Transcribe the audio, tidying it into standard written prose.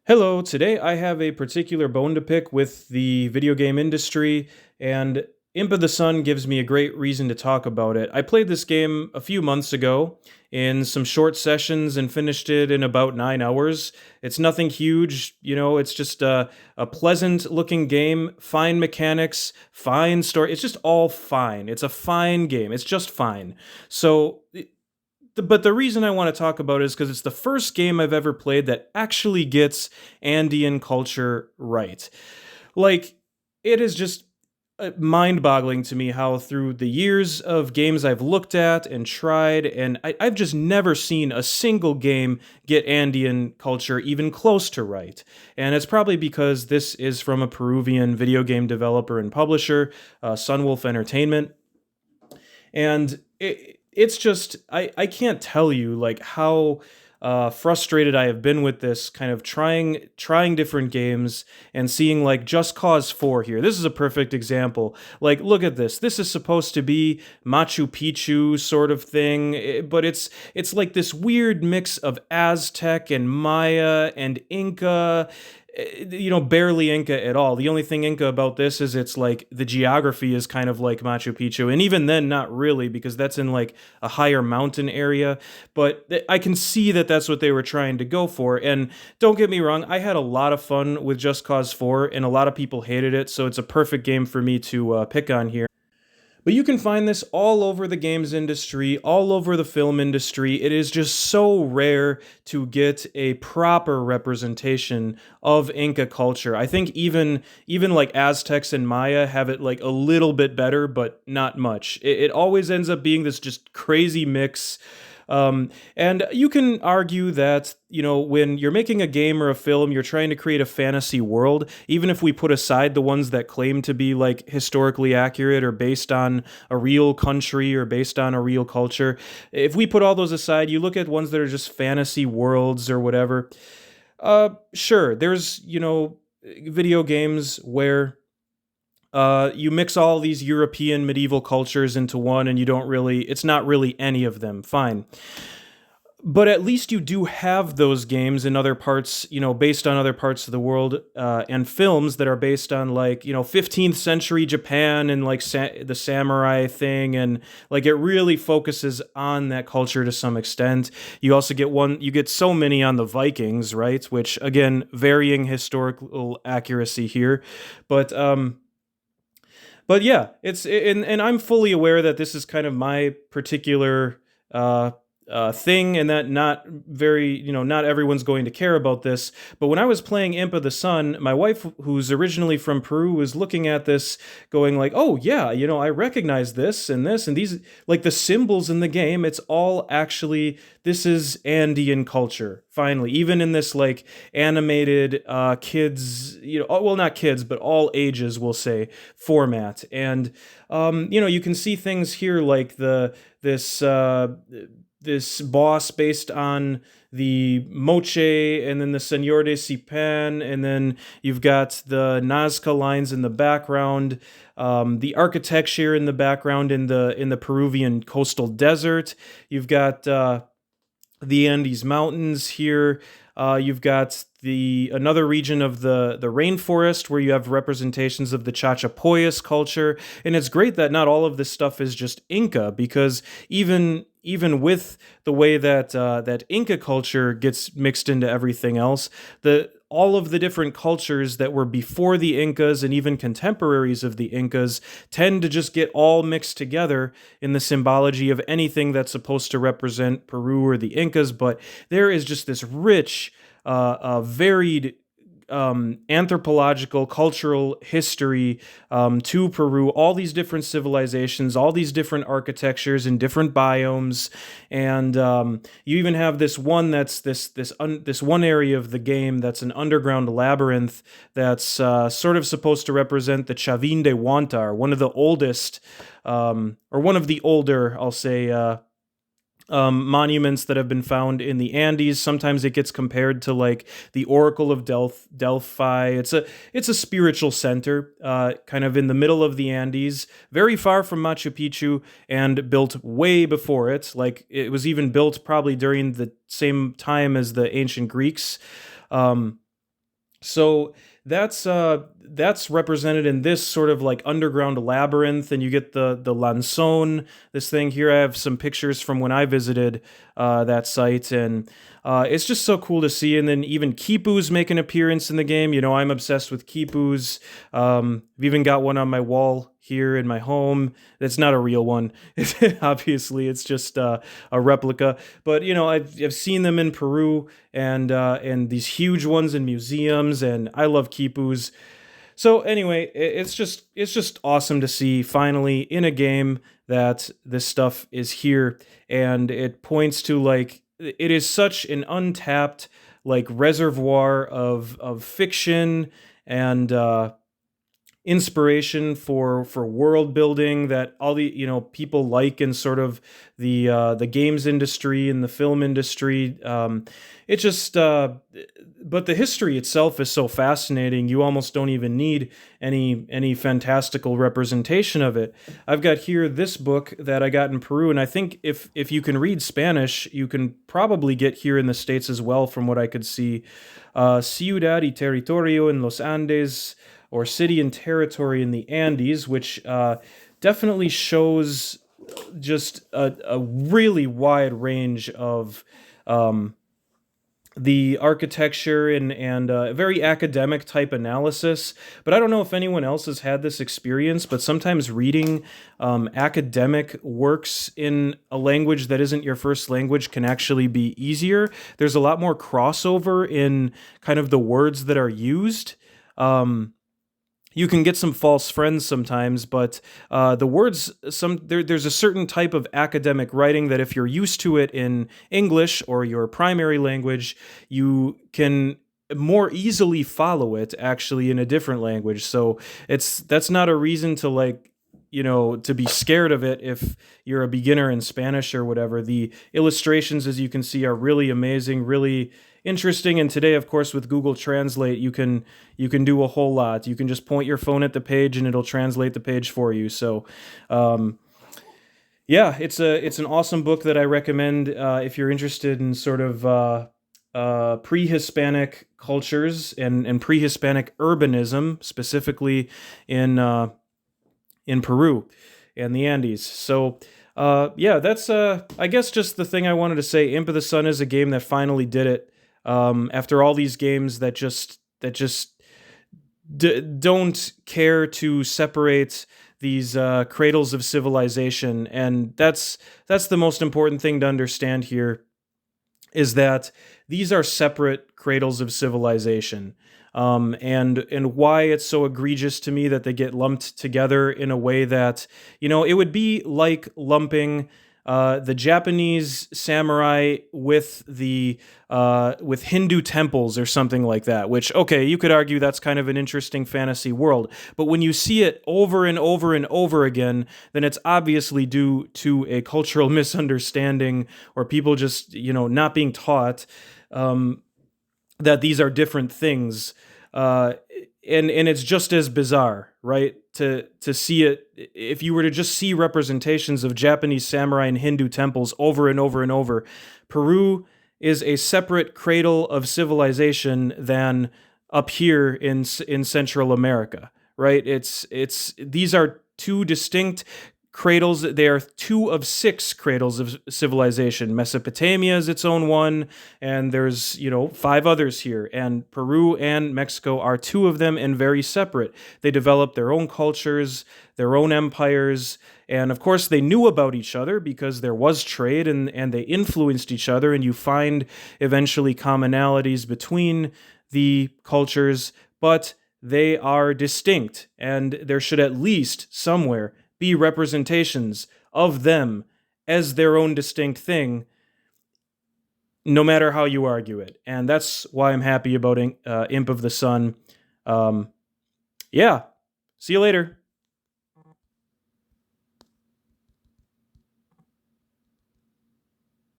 Hello, today I have a particular bone to pick with the video game industry, and Imp of the Sun gives me a great reason to talk about it. I played this game a few months ago in some short sessions and finished it in about 9 hours. It's nothing huge, it's just a pleasant looking game, fine mechanics, fine story. It's just all fine. It's a fine game. It's just fine. But the reason I want to talk about it is because it's the first game I've ever played that actually gets Andean culture right. Like, it is just mind boggling to me how, through the years of games I've looked at and tried, and I've just never seen a single game get Andean culture even close to right. And it's probably because this is from a Peruvian video game developer and publisher, Sunwolf Entertainment. And it's just I can't tell you like how frustrated I have been with this kind of trying different games and seeing like Just Cause 4 here. This is a perfect example. Like, look at this. This is supposed to be Machu Picchu sort of thing, but it's like this weird mix of Aztec and Maya and Inca, barely Inca at all. The only thing Inca about this is it's like the geography is kind of like Machu Picchu, and even then, not really, because that's in like a higher mountain area. But I can see that that's what they were trying to go for. And don't get me wrong, I had a lot of fun with Just Cause 4, and a lot of people hated it, so it's a perfect game for me to pick on here. But you can find this all over the games industry, all over the film industry. It is just so rare to get a proper representation of Inca culture. I think even like Aztecs and Maya have it like a little bit better, but not much. It always ends up being this just crazy mix. And you can argue that, when you're making a game or a film, you're trying to create a fantasy world, even if we put aside the ones that claim to be like historically accurate or based on a real country or based on a real culture. If we put all those aside, you look at ones that are just fantasy worlds or whatever. Sure, there's, video games where you mix all these European medieval cultures into one, and it's not really any of them. Fine. But at least you do have those games in other parts, based on other parts of the world, and films that are based on, like, 15th century Japan and, like, the samurai thing, and, like, it really focuses on that culture to some extent. You get so many on the Vikings, right? Which, again, varying historical accuracy here. But yeah, and I'm fully aware that this is kind of my particular thing, and that not everyone's going to care about this. But when I was playing Imp of the Sun, my wife, who's originally from Peru, was looking at this, going like, "Oh yeah, I recognize this and these, like the symbols in the game. It's all actually this is Andean culture. Finally, even in this like animated kids, well, not kids, but all ages, we'll say, format. And you can see things here like this boss based on the Moche, and then the Senor de Sipan, and then you've got the Nazca lines in the background, the architecture in the background in the Peruvian coastal desert. You've got the Andes Mountains here. You've got another region of the rainforest where you have representations of the Chachapoyas culture, and it's great that not all of this stuff is just Inca, because even with the way that Inca culture gets mixed into everything else, all of the different cultures that were before the Incas and even contemporaries of the Incas tend to just get all mixed together in the symbology of anything that's supposed to represent Peru or the Incas. But there is just this rich, varied anthropological, cultural history to Peru, all these different civilizations, all these different architectures and different biomes, and you even have this one that's this one area of the game that's an underground labyrinth that's sort of supposed to represent the Chavin de Huantar, one of the oldest, or one of the older, I'll say, monuments that have been found in the Andes. Sometimes it gets compared to like the Oracle of Delphi. It's a spiritual center, kind of in the middle of the Andes, very far from Machu Picchu, and built way before it. Like, it was even built probably during the same time as the ancient Greeks. So that's represented in this sort of like underground labyrinth, and you get the Lanzone, this thing here. I have some pictures from when I visited that site, and it's just so cool to see. And then even Kipus make an appearance in the game. You know, I'm obsessed with Kipus. I've even got one on my wall here in my home. It's not a real one, obviously. It's just a replica. But you know, I've seen them in Peru, and these huge ones in museums, and I love quipus. So anyway, it's just awesome to see finally in a game that this stuff is here, and it points to like it is such an untapped like reservoir of fiction and inspiration for world building that all the people like in sort of the games industry and the film industry. It just but the history itself is so fascinating. You almost don't even need any fantastical representation of it. I've got here this book that I got in Peru, and I think if you can read Spanish, you can probably get here in the States as well, from what I could see. Ciudad y Territorio en los Andes, or City and Territory in the Andes, which definitely shows just a really wide range of the architecture and very academic type analysis. But I don't know if anyone else has had this experience, but sometimes reading academic works in a language that isn't your first language can actually be easier. There's a lot more crossover in kind of the words that are used. You can get some false friends sometimes, but the words, there's a certain type of academic writing that if you're used to it in English or your primary language, you can more easily follow it actually in a different language. So that's not a reason to like, to be scared of it if you're a beginner in Spanish or whatever. The illustrations, as you can see, are really amazing, really interesting. And today, of course, with Google Translate, you can do a whole lot. You can just point your phone at the page and it'll translate the page for you. So yeah, it's an awesome book that I recommend if you're interested in sort of pre-Hispanic cultures and pre-Hispanic urbanism, specifically in Peru and the Andes. So, yeah, that's I guess just the thing I wanted to say. Imp of the Sun is a game that finally did it. After all these games that just don't care to separate these cradles of civilization, and that's the most important thing to understand here, is that these are separate cradles of civilization. And why it's so egregious to me that they get lumped together in a way that, it would be like lumping the Japanese samurai with Hindu temples or something like that. Which, okay, you could argue that's kind of an interesting fantasy world, but when you see it over and over and over again, then it's obviously due to a cultural misunderstanding, or people just not being taught that these are different things. And it's just as bizarre, right? To see it, if you were to just see representations of Japanese samurai and Hindu temples over and over and over, Peru is a separate cradle of civilization than up here in Central America, right? It's these are two distinct cradles. They are two of six cradles of civilization. Mesopotamia is its own one, and there's five others here, and Peru and Mexico are two of them, and very separate. They developed their own cultures, their own empires, and of course they knew about each other because there was trade, and they influenced each other, and you find eventually commonalities between the cultures, but they are distinct, and there should at least somewhere be representations of them as their own distinct thing, no matter how you argue it. And that's why I'm happy about Imp of the Sun. Yeah, see you later.